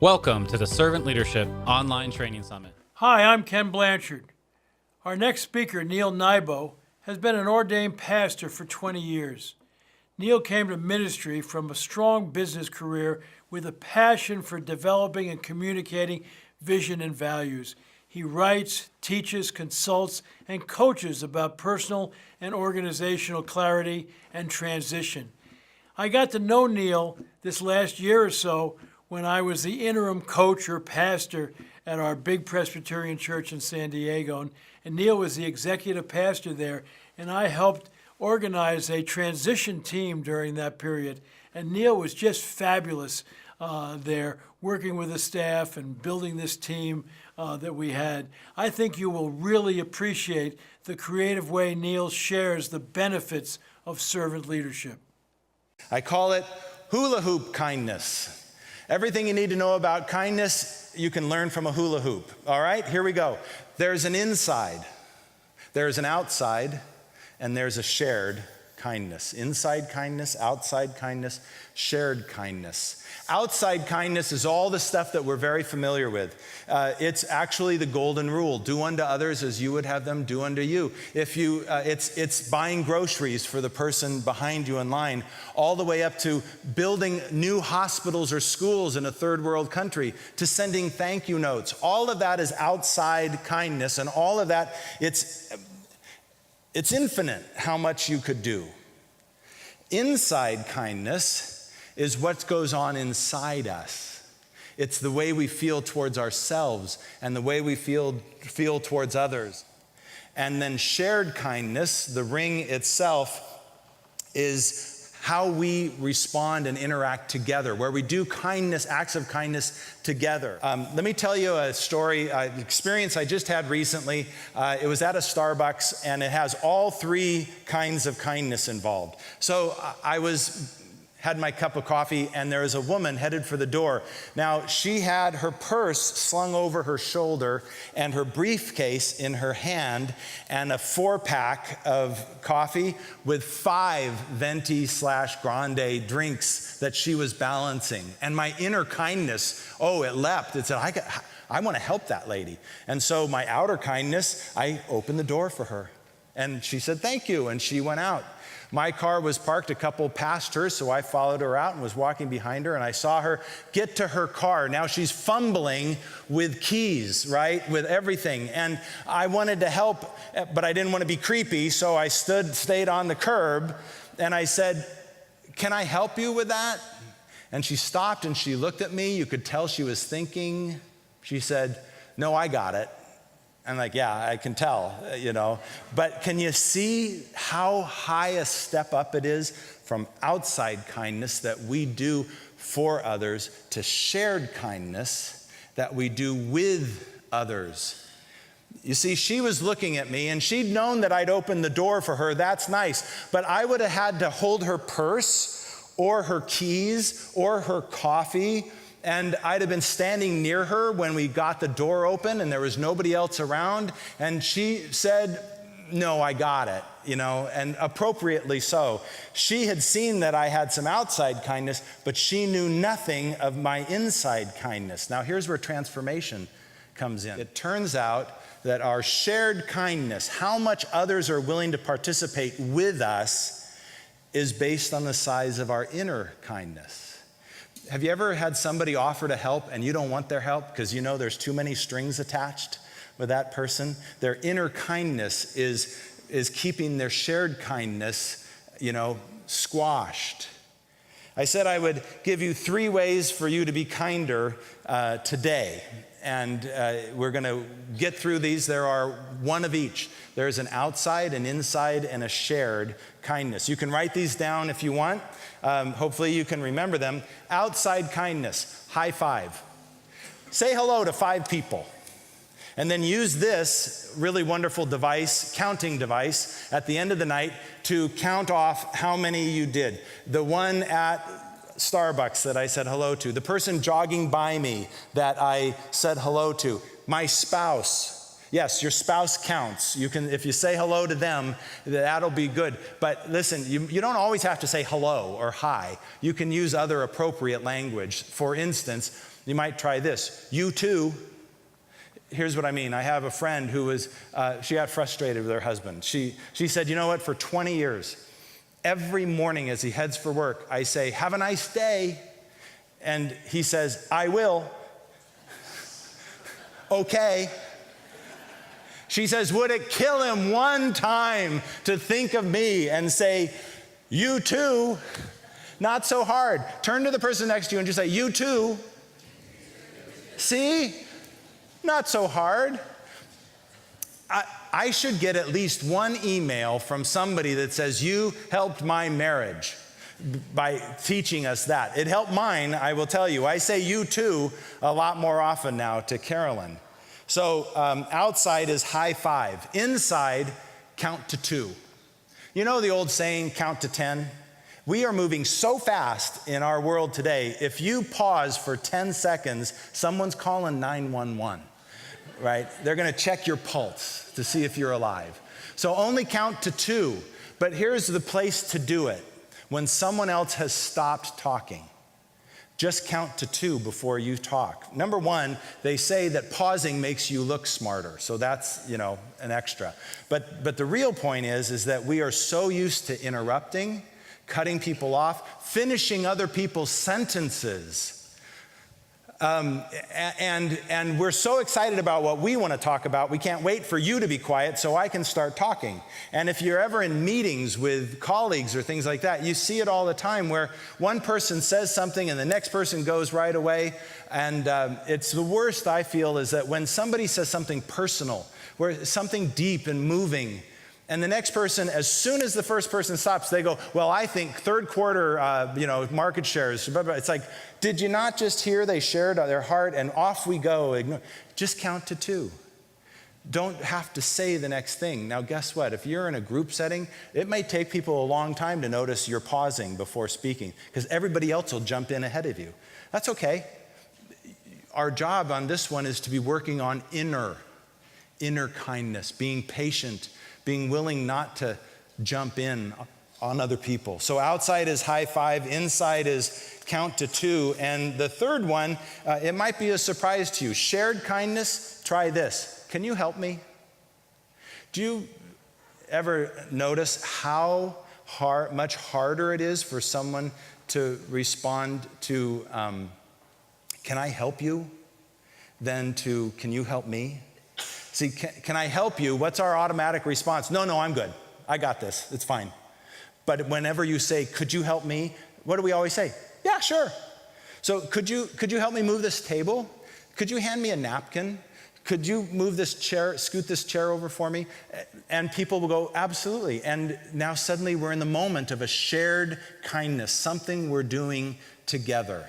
Welcome to the Servant Leadership Online Training Summit. Hi, I'm Ken Blanchard. Our next speaker, Neal Nybo, has been an ordained pastor for 20 years. Neal came to ministry from a strong business career with a passion for developing and communicating vision and values. He writes, teaches, consults, and coaches about personal and organizational clarity and transition. I got to know Neal this last year or so when I was the interim coach or pastor at our big Presbyterian church in San Diego. And Neal was the executive pastor there, and I helped organize a transition team during that period. And Neal was just fabulous there, working with the staff and building this team that we had. I think you will really appreciate the creative way Neal shares the benefits of servant leadership. I call it hula hoop kindness. Everything you need to know about kindness, you can learn from a hula hoop. All right, here we go. There's an inside, there's an outside, and there's a shared kindness. Inside kindness, outside kindness, shared kindness. Outside kindness is all the stuff that we're very familiar with. It's actually the golden rule: do unto others as you would have them do unto you. If you, it's buying groceries for the person behind you in line, all the way up to building new hospitals or schools in a third world country, to sending thank you notes. All of that is outside kindness, and all of that, it's infinite how much you could do. Inside kindness is what goes on inside us. It's the way we feel towards ourselves and the way we feel towards others. And then shared kindness, the ring itself, is how we respond and interact together, where we do kindness, acts of kindness together. Let me tell you a story, experience I just had recently. It was at a Starbucks, and it has all three kinds of kindness involved. So I had my cup of coffee, and there was a woman headed for the door. Now, she had her purse slung over her shoulder and her briefcase in her hand, and a 4-pack of coffee with 5 venti/grande drinks that she was balancing. And my inner kindness, it leapt. It said, I want to help that lady. And so my outer kindness, I opened the door for her. And she said, thank you, and she went out. My car was parked a couple past her, so I followed her out and was walking behind her, and I saw her get to her car. Now she's fumbling with keys, right, with everything. And I wanted to help, but I didn't want to be creepy, so I stayed on the curb, and I said, can I help you with that? And she stopped and she looked at me. You could tell she was thinking. She said, no, I got it. I'm like, yeah, I can tell, But can you see how high a step up it is from outside kindness that we do for others to shared kindness that we do with others? You see, she was looking at me, and she'd known that I'd opened the door for her. That's nice. But I would have had to hold her purse or her keys or her coffee, and I'd have been standing near her when we got the door open and there was nobody else around. And she said, no, I got it, and appropriately so. She had seen that I had some outside kindness, but she knew nothing of my inside kindness. Now, here's where transformation comes in. It turns out that our shared kindness, how much others are willing to participate with us, is based on the size of our inner kindness. Have you ever had somebody offer to help and you don't want their help because there's too many strings attached with that person? Their inner kindness is keeping their shared kindness, squashed. I said I would give you 3 ways for you to be kinder today. And we're going to get through these. There are one of each. There's an outside, an inside, and a shared kindness. You can write these down if you want. Hopefully you can remember them. Outside kindness, high five. Say hello to 5 people. And then use this really wonderful device, counting device, at the end of the night to count off how many you did. The one at Starbucks that I said hello to, the person jogging by me that I said hello to, my spouse. Yes, your spouse counts. You can, if you say hello to them, that'll be good. But listen, you don't always have to say hello or hi. You can use other appropriate language. For instance, You might try this. You too. Here's what I mean. I have a friend who was, she got frustrated with her husband. She said, you know what, for 20 years, every morning as he heads for work, I say, have a nice day. And he says, I will. Okay. She says, would it kill him one time to think of me and say, you too? Not so hard. Turn to the person next to you and just say, you too. See? Not so hard. I should get at least one email from somebody that says, you helped my marriage by teaching us that. It helped mine, I will tell you. I say you too a lot more often now to Carolyn. So outside is high five. Inside, count to 2. You know the old saying, count to 10? We are moving so fast in our world today, if you pause for 10 seconds, someone's calling 911, right? They're gonna check your pulse to see if you're alive. So only count to 2, but here's the place to do it. When someone else has stopped talking, just count to 2 before you talk. Number 1, they say that pausing makes you look smarter, so that's, an extra. But the real point is that we are so used to interrupting, cutting people off, finishing other people's sentences. And we're so excited about what we want to talk about, we can't wait for you to be quiet so I can start talking. And if you're ever in meetings with colleagues or things like that, you see it all the time where one person says something and the next person goes right away. And it's the worst, I feel, is that when somebody says something personal, where something deep and moving, and the next person, as soon as the first person stops, they go, well, I think third quarter, market shares. It's like, did you not just hear they shared their heart and off we go? Just count to 2. Don't have to say the next thing. Now, guess what? If you're in a group setting, it may take people a long time to notice you're pausing before speaking because everybody else will jump in ahead of you. That's okay. Our job on this one is to be working on inner kindness, being patient, being willing not to jump in on other people. So outside is high five, inside is count to 2. And the third one, it might be a surprise to you. Shared kindness, try this. Can you help me? Do you ever notice how much harder it is for someone to respond to, can I help you, than to, can you help me? See, can I help you? What's our automatic response? No, I'm good. I got this. It's fine. But whenever you say, could you help me? What do we always say? Yeah, sure. So could you help me move this table? Could you hand me a napkin? Could you move this chair, scoot this chair over for me? And people will go, absolutely. And now suddenly we're in the moment of a shared kindness, something we're doing together.